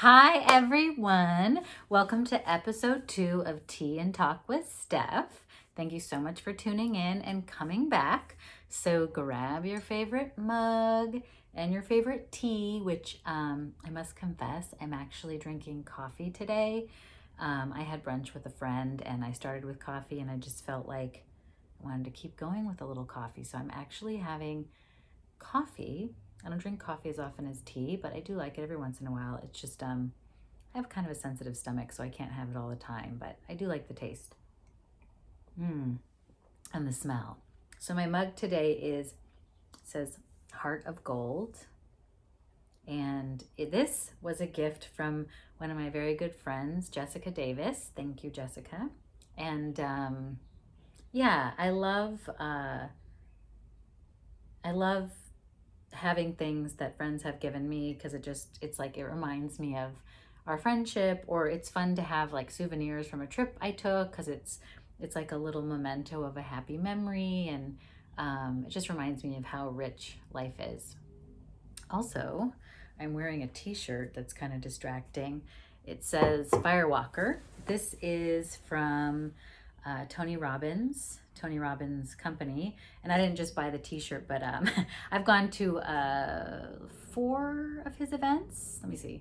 Hi, everyone. Welcome to episode 2 of Tea and Talk with Steph. Thank you so much for tuning in and coming back. So grab your favorite mug and your favorite tea, which I must confess, I'm actually drinking coffee today. I had brunch with a friend and I started with coffee and I just felt like I wanted to keep going with a little coffee. So I'm actually having coffee. I don't drink coffee as often as tea, but I do like it every once in a while. It's just, I have kind of a sensitive stomach, so I can't have it all the time, but I do like the taste. And the smell. So my mug today says Heart of Gold. And this was a gift from one of my very good friends, Jessica Davis. Thank you, Jessica. And yeah, I love having things that friends have given me because it's like it reminds me of our friendship, or it's fun to have like souvenirs from a trip I took because it's like a little memento of a happy memory, and it just reminds me of how rich life is. Also, I'm wearing a t-shirt that's kind of distracting. It says Firewalker. This is from Tony Robbins company, and I didn't just buy the t-shirt, but I've gone to 4 of his events. Let me see.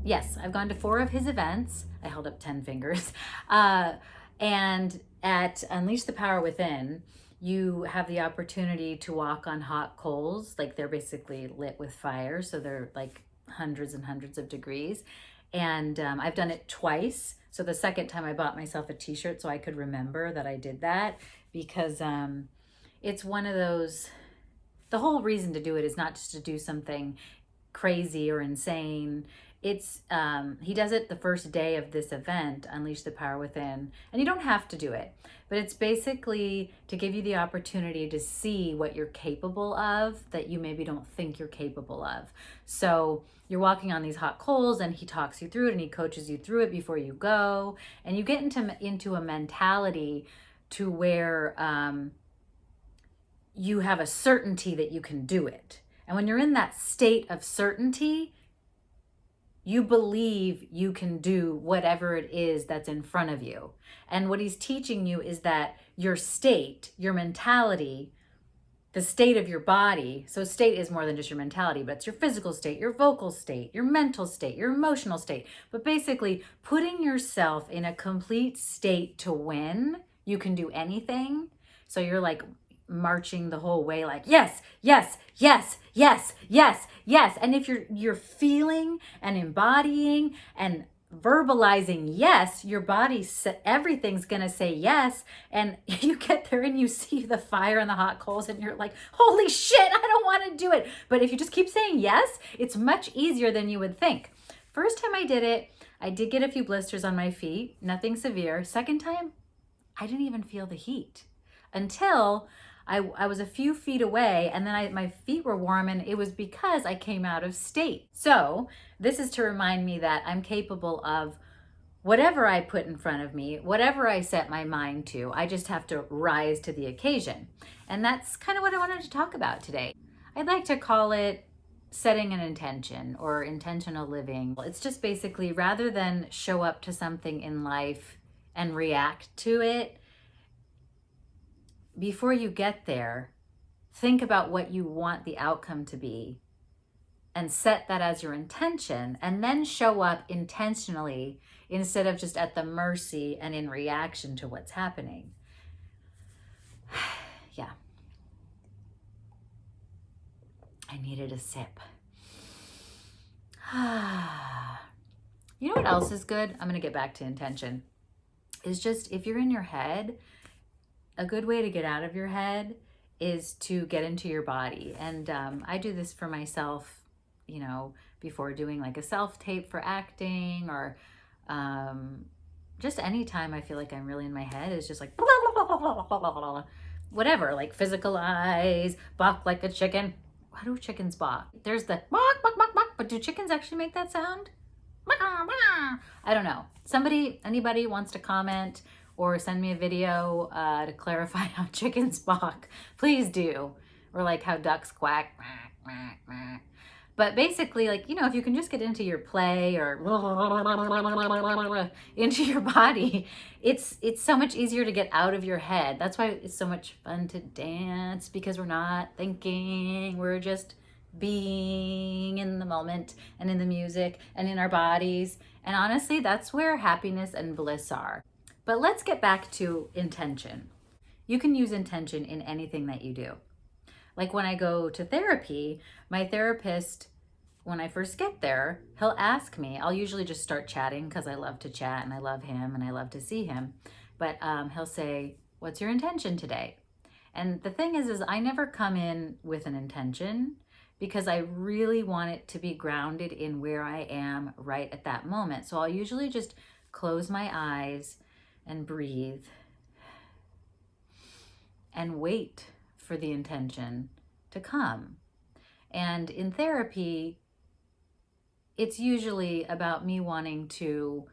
Yes, I've gone to 4 of his events. I held up 10 fingers. And at Unleash the Power Within, you have the opportunity to walk on hot coals. Like, they're basically lit with fire, so they're like hundreds and hundreds of degrees. And I've done it twice. So the second time I bought myself a t-shirt so I could remember that I did that, because it's one of those, the whole reason to do it is not just to do something crazy or insane. It's he does it the first day of this event, Unleash the Power Within, and you don't have to do it, but it's basically to give you the opportunity to see what you're capable of that you maybe don't think you're capable of. So you're walking on these hot coals and he talks you through it and he coaches you through it before you go, and you get into a mentality to where you have a certainty that you can do it. And when you're in that state of certainty, you believe you can do whatever it is that's in front of you. And what he's teaching you is that your state, your mentality, the state of your body, so state is more than just your mentality, but it's your physical state, your vocal state, your mental state, your emotional state. But basically, putting yourself in a complete state to win, you can do anything. So you're like marching the whole way, like yes, yes, yes, yes, yes, yes. And if you're feeling and embodying and verbalizing yes, your body, everything's gonna say yes. And you get there and you see the fire and the hot coals and you're like, holy shit, I don't want to do it. But if you just keep saying yes, it's much easier than you would think. First time I did it, I did get a few blisters on my feet, nothing severe. Second time, I didn't even feel the heat until I was a few feet away, and then my feet were warm, and it was because I came out of state. So this is to remind me that I'm capable of whatever I put in front of me, whatever I set my mind to. I just have to rise to the occasion. And that's kind of what I wanted to talk about today. I'd like to call it setting an intention or intentional living. It's just basically, rather than show up to something in life and react to it, before you get there, think about what you want the outcome to be and set that as your intention, and then show up intentionally instead of just at the mercy and in reaction to what's happening. Yeah. I needed a sip. You know what else is good? I'm going to get back to intention. Is just, if you're in your head, a good way to get out of your head is to get into your body. And I do this for myself, before doing like a self-tape for acting, or just anytime I feel like I'm really in my head, is just like whatever, like physical eyes, balk like a chicken. How do chickens balk? There's the balk, balk, balk, balk, but do chickens actually make that sound? I don't know. Anybody wants to comment or send me a video to clarify how chickens balk, please do. Or like how ducks quack. But basically, like, you know, if you can just get into your play or into your body, it's so much easier to get out of your head. That's why it's so much fun to dance, because we're not thinking, we're just being in the moment and in the music and in our bodies. And honestly, that's where happiness and bliss are. But let's get back to intention. You can use intention in anything that you do. Like when I go to therapy, my therapist, when I first get there, he'll ask me, I'll usually just start chatting because I love to chat and I love him and I love to see him. But he'll say, what's your intention today? And the thing is I never come in with an intention, because I really want it to be grounded in where I am right at that moment. So I'll usually just close my eyes and breathe and wait for the intention to come. And in therapy, it's usually about me wanting to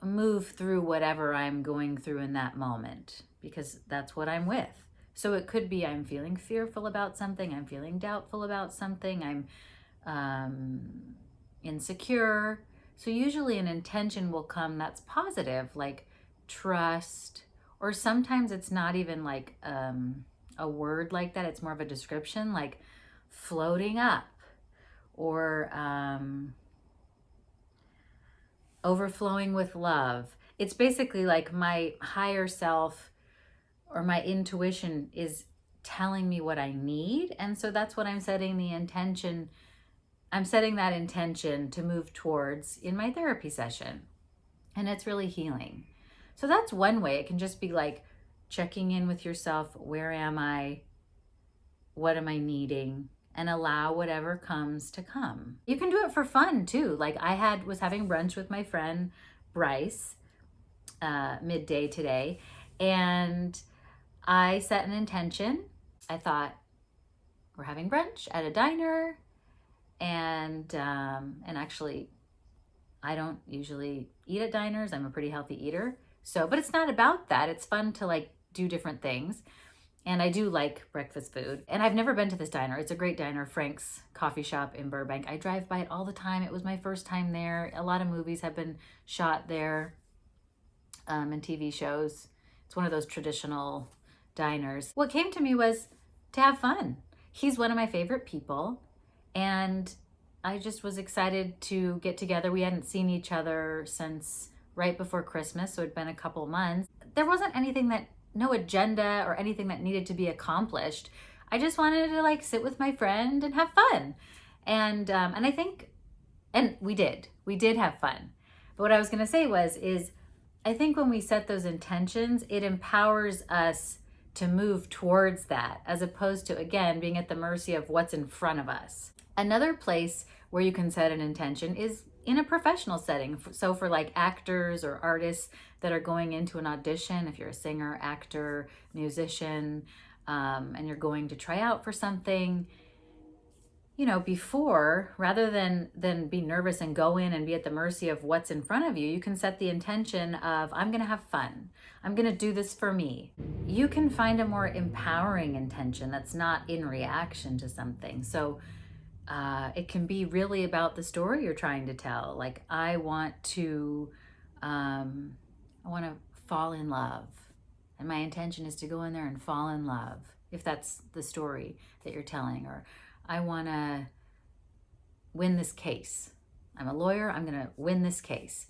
move through whatever I'm going through in that moment, because that's what I'm with. So it could be I'm feeling fearful about something, I'm feeling doubtful about something, I'm insecure. So usually an intention will come that's positive, like trust, or sometimes it's not even like a word like that. It's more of a description, like floating up, or overflowing with love. It's basically like my higher self or my intuition is telling me what I need. And so that's what I'm setting the intention. I'm setting that intention to move towards in my therapy session. And it's really healing. So that's one way. It can just be like checking in with yourself. Where am I? What am I needing? And allow whatever comes to come. You can do it for fun too. Like I was having brunch with my friend Bryce midday today, and I set an intention. I thought, we're having brunch at a diner, and actually, I don't usually eat at diners. I'm a pretty healthy eater. So, but it's not about that. It's fun to like do different things. And I do like breakfast food. And I've never been to this diner. It's a great diner, Frank's Coffee Shop in Burbank. I drive by it all the time. It was my first time there. A lot of movies have been shot there, and TV shows. It's one of those traditional diners. What came to me was to have fun. He's one of my favorite people, and I just was excited to get together. We hadn't seen each other since right before Christmas, so it'd been a couple months. There wasn't no agenda or anything that needed to be accomplished. I just wanted to like sit with my friend and have fun. And I think, and we did have fun. But what I was gonna say is I think when we set those intentions, it empowers us to move towards that, as opposed to, again, being at the mercy of what's in front of us. Another place where you can set an intention is in a professional setting. So for like actors or artists that are going into an audition, if you're a singer, actor, musician, and you're going to try out for something, you know, before, rather than be nervous and go in and be at the mercy of what's in front of you, you can set the intention of, I'm going to have fun. I'm going to do this for me. You can find a more empowering intention that's not in reaction to something. So it can be really about the story you're trying to tell. Like, I want to fall in love. And my intention is to go in there and fall in love, if that's the story that you're telling. Or I want to win this case. I'm a lawyer. I'm going to win this case.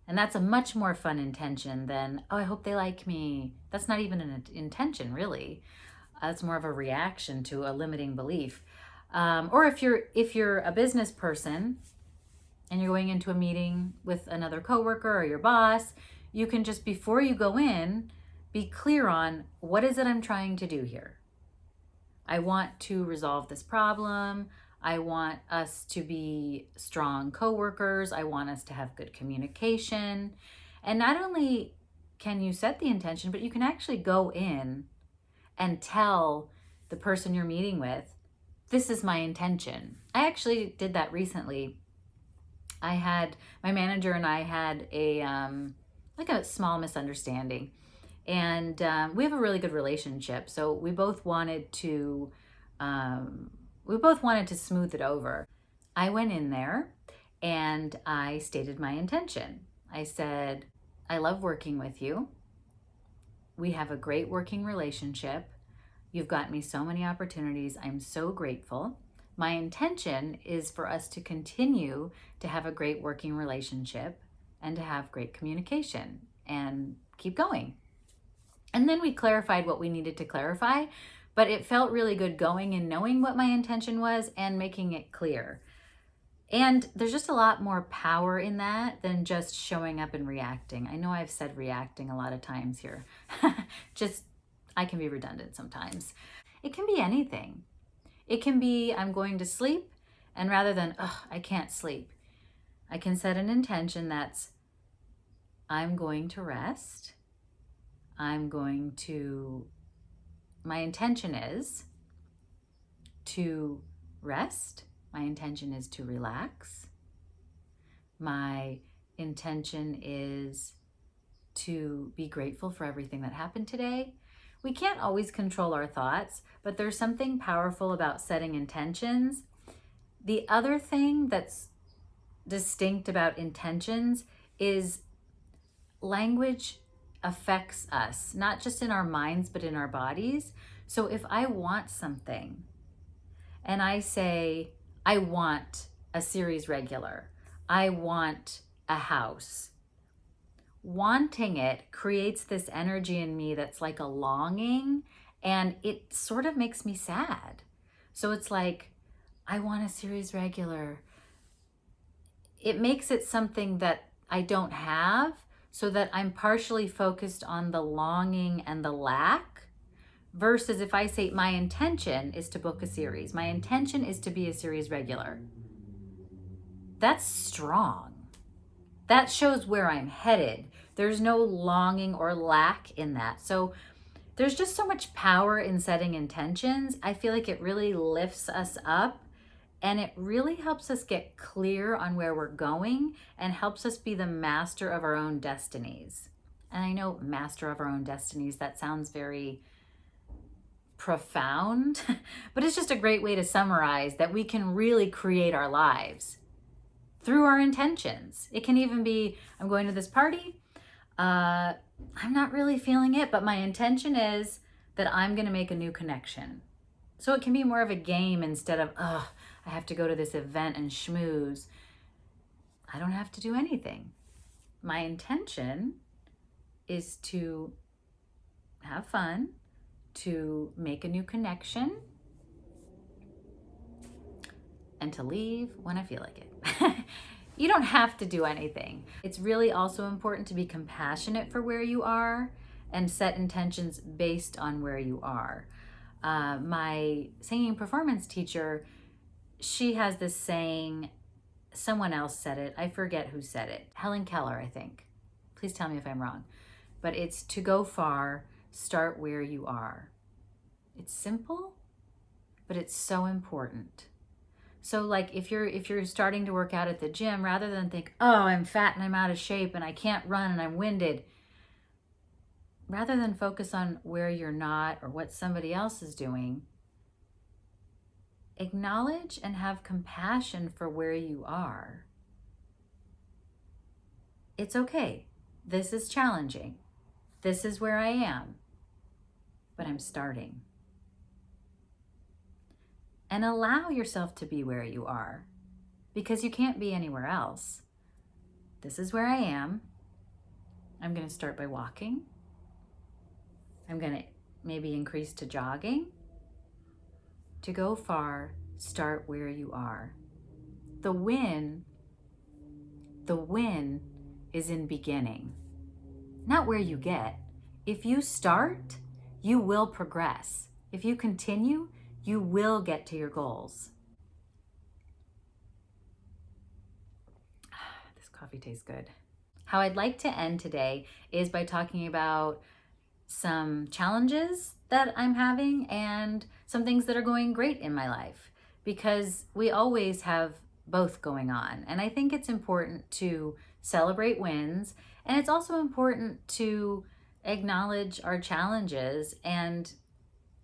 And that's a much more fun intention than, oh, I hope they like me. That's not even an intention, really. That's more of a reaction to a limiting belief. Or if you're a business person and you're going into a meeting with another coworker or your boss, you can just, before you go in, be clear on, what is it I'm trying to do here? I want to resolve this problem. I want us to be strong coworkers. I want us to have good communication. And not only can you set the intention, but you can actually go in and tell the person you're meeting with, this is my intention. I actually did that recently. My manager and I had a small misunderstanding. And we have a really good relationship. So we both wanted to We both wanted to smooth it over. I went in there and I stated my intention. I said, I love working with you. We have a great working relationship. You've got me so many opportunities. I'm so grateful. My intention is for us to continue to have a great working relationship and to have great communication and keep going. And then we clarified what we needed to clarify, but it felt really good going and knowing what my intention was and making it clear. And there's just a lot more power in that than just showing up and reacting. I know I've said reacting a lot of times here. Just, I can be redundant sometimes. It can be anything. It can be, I'm going to sleep, and rather than, I can't sleep, I can set an intention that's, I'm going to rest. My intention is to rest. My intention is to relax. My intention is to be grateful for everything that happened today. We can't always control our thoughts, but there's something powerful about setting intentions. The other thing that's distinct about intentions is language affects us, not just in our minds, but in our bodies. So if I want something and I say, I want a series regular, I want a house, wanting it creates this energy in me that's like a longing, and it sort of makes me sad. So it's like, I want a series regular. It makes it something that I don't have, so that I'm partially focused on the longing and the lack, versus if I say my intention is to book a series, my intention is to be a series regular. That's strong. That shows where I'm headed. There's no longing or lack in that. So there's just so much power in setting intentions. I feel like it really lifts us up, and it really helps us get clear on where we're going and helps us be the master of our own destinies. And I know master of our own destinies, that sounds very profound, but it's just a great way to summarize that we can really create our lives through our intentions. It can even be, I'm going to this party. I'm not really feeling it, but my intention is that I'm going to make a new connection. So it can be more of a game instead of, I have to go to this event and schmooze. I don't have to do anything. My intention is to have fun, to make a new connection, and to leave when I feel like it. You don't have to do anything. It's really also important to be compassionate for where you are and set intentions based on where you are. My singing performance teacher, she has this saying, someone else said it, I forget who said it, Helen Keller, I think. Please tell me if I'm wrong. But it's to go far, start where you are. It's simple, but it's so important. So like if you're starting to work out at the gym, rather than think, I'm fat and I'm out of shape and I can't run and I'm winded, rather than focus on where you're not or what somebody else is doing, acknowledge and have compassion for where you are. It's okay. This is challenging. This is where I am, but I'm starting. And allow yourself to be where you are, because you can't be anywhere else. This is where I am. I'm going to start by walking. I'm going to maybe increase to jogging. To go far, start where you are. The win is in beginning, not where you get. If you start, you will progress. If you continue, you will get to your goals. This coffee tastes good. How I'd like to end today is by talking about some challenges that I'm having and some things that are going great in my life, because we always have both going on. And I think it's important to celebrate wins, and it's also important to acknowledge our challenges and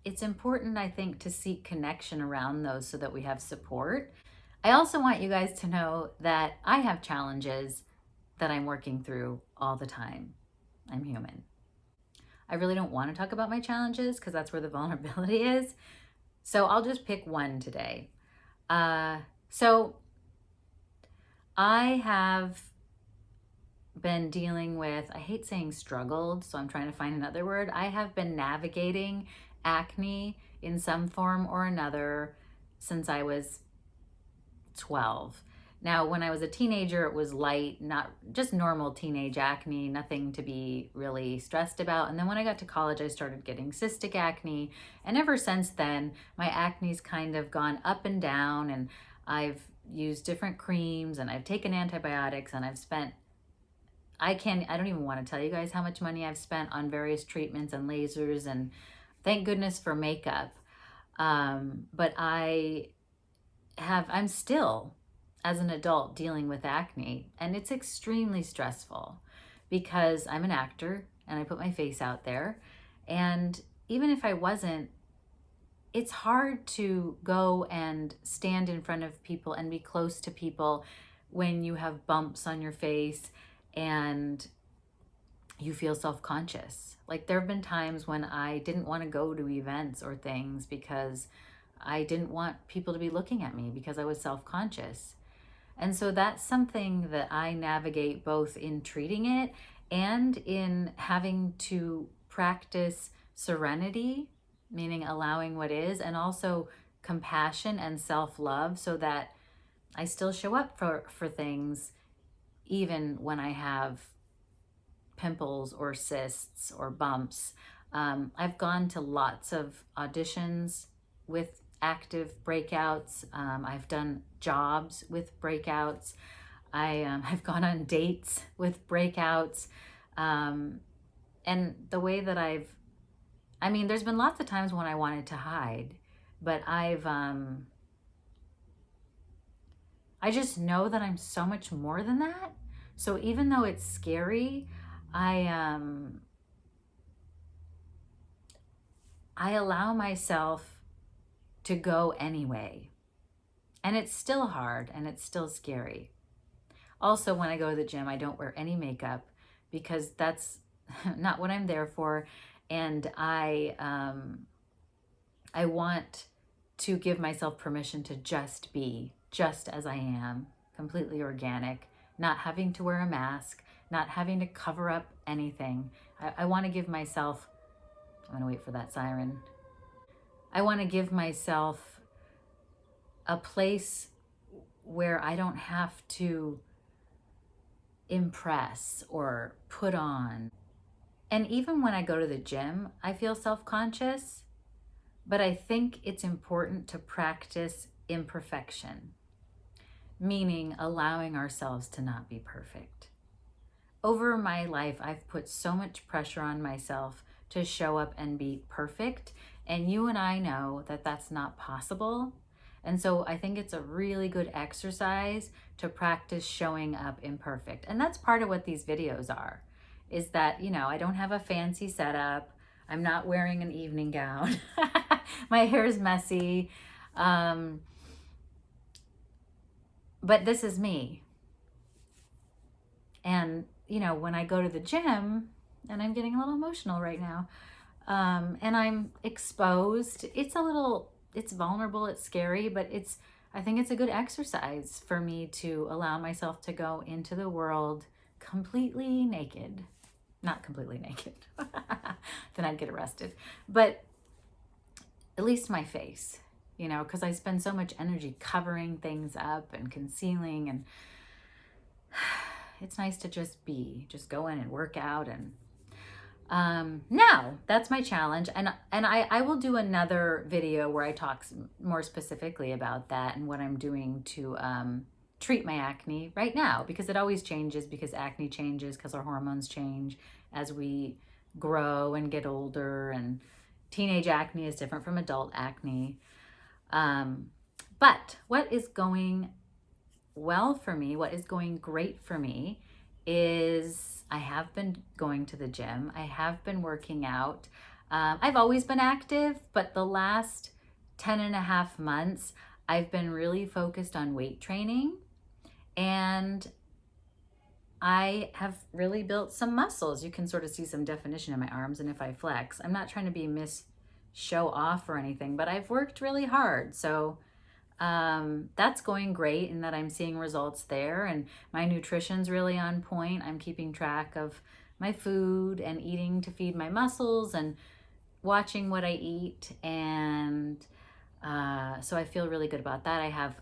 it's important, I think, to seek connection around those so that we have support. I also want you guys to know that I have challenges that I'm working through all the time. I'm human. I really don't want to talk about my challenges because that's where the vulnerability is. So I'll just pick one today. So I have been dealing with, I hate saying struggled, so I'm trying to find another word. I have been navigating acne in some form or another since I was 12. Now, when I was a teenager, it was light, not just normal teenage acne, nothing to be really stressed about. And then when I got to college, I started getting cystic acne. And ever since then, my acne's kind of gone up and down. And I've used different creams and I've taken antibiotics and I've spent, I don't even want to tell you guys how much money I've spent on various treatments and lasers. And thank goodness for makeup. But I'm still, as an adult, dealing with acne, and it's extremely stressful because I'm an actor and I put my face out there. And even if I wasn't, it's hard to go and stand in front of people and be close to people when you have bumps on your face and you feel self-conscious. Like, there have been times when I didn't want to go to events or things because I didn't want people to be looking at me because I was self-conscious. And so that's something that I navigate both in treating it and in having to practice serenity, meaning allowing what is, and also compassion and self-love so that I still show up for things even when I have pimples or cysts or bumps. I've gone to lots of auditions with active breakouts. I've done jobs with breakouts. I've gone on dates with breakouts. And the way that there's been lots of times when I wanted to hide, but I just know that I'm so much more than that. So even though it's scary, I allow myself to go anyway. And it's still hard and it's still scary. Also, when I go to the gym, I don't wear any makeup because that's not what I'm there for. And I want to give myself permission to just be just as I am, completely organic, not having to wear a mask, not having to cover up anything. I want to give myself, I'm going to wait for that siren. I want to give myself a place where I don't have to impress or put on. And even when I go to the gym, I feel self-conscious, but I think it's important to practice imperfection, meaning allowing ourselves to not be perfect. Over my life, I've put so much pressure on myself to show up and be perfect. And you and I know that that's not possible. And so I think it's a really good exercise to practice showing up imperfect. And that's part of what these videos are, is that, I don't have a fancy setup. I'm not wearing an evening gown. My hair is messy. But this is me. And, when I go to the gym, and I'm getting a little emotional right now, and I'm exposed, it's vulnerable, it's scary, but I think it's a good exercise for me to allow myself to go into the world completely naked. Not completely naked, then I'd get arrested, but at least my face, because I spend so much energy covering things up and concealing, and it's nice to just go in and work out. And now that's my challenge. And I will do another video where I talk more specifically about that and what I'm doing to treat my acne right now, because it always changes, because acne changes, because our hormones change as we grow and get older, and teenage acne is different from adult acne. But what is going well for me, what is going great for me, is I have been going to the gym. I have been working out. I've always been active, but the last 10 and a half months, I've been really focused on weight training, and I have really built some muscles. You can sort of see some definition in my arms, and if I flex, I'm not trying to be show off or anything, but I've worked really hard. So that's going great in that I'm seeing results there, and my nutrition's really on point. I'm keeping track of my food and eating to feed my muscles and watching what I eat, and so I feel really good about that. I have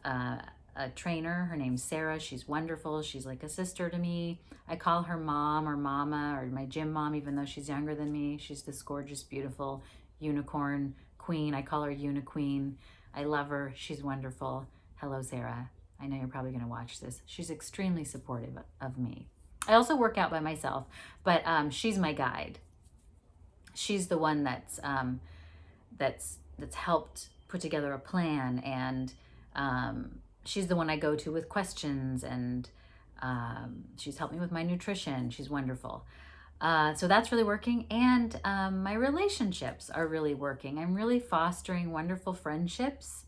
a trainer. Her name's Sarah. She's wonderful. She's like a sister to me. I call her mom or mama or my gym mom, even though she's younger than me. She's this gorgeous, beautiful unicorn queen. I call her Uniqueen. I love her. She's wonderful. Hello, Sarah. I know you're probably going to watch this. She's extremely supportive of me. I also work out by myself, but she's my guide. She's the one that's helped put together a plan, and she's the one I go to with questions, and she's helped me with my nutrition. She's wonderful. So that's really working, and my relationships are really working. I'm really fostering wonderful friendships.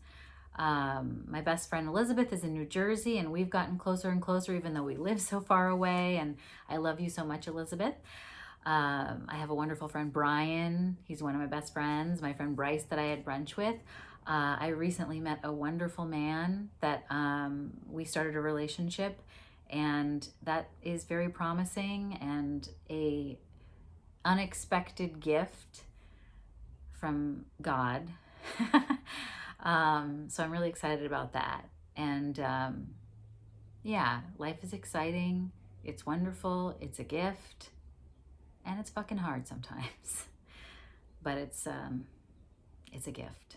My best friend Elizabeth is in New Jersey, and we've gotten closer and closer even though we live so far away, and I love you so much, Elizabeth. I have a wonderful friend, Brian. He's one of my best friends. My friend Bryce that I had brunch with. I recently met a wonderful man that we started a relationship, and that is very promising and a unexpected gift from God. So I'm really excited about that. And yeah, life is exciting. It's wonderful. It's a gift. And it's fucking hard sometimes. But it's a gift.